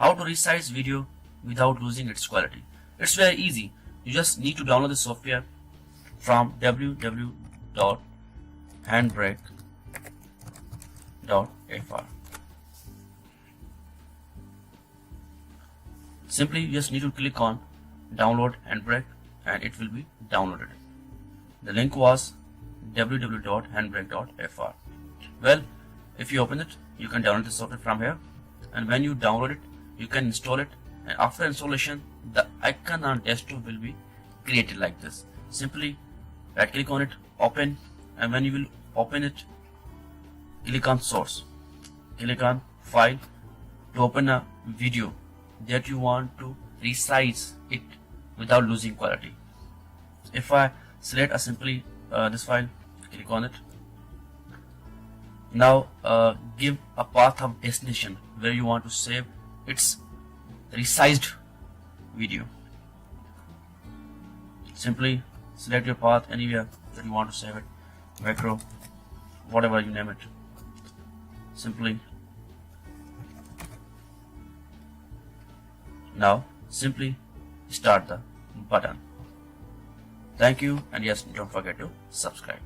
How to resize video without losing its quality. It's very easy. You just need to download the software from www.handbrake.fr. Simply you just need to click on download Handbrake and it will be downloaded. The link was www.handbrake.fr. Well, if you open it, you can download the software from here, and when you download it, you can install it, and after installation the icon on desktop will be created like this. Simply right click on it, open, and when you will open it, click on source, click on file to open a video that you want to resize it without losing quality. If I select simply this file, click on it. Now give a path of destination where you want to save its resized video. Simply select your path anywhere that you want to save it, macro, whatever you name it. Simply now simply start the button. Thank you, and yes, don't forget to subscribe.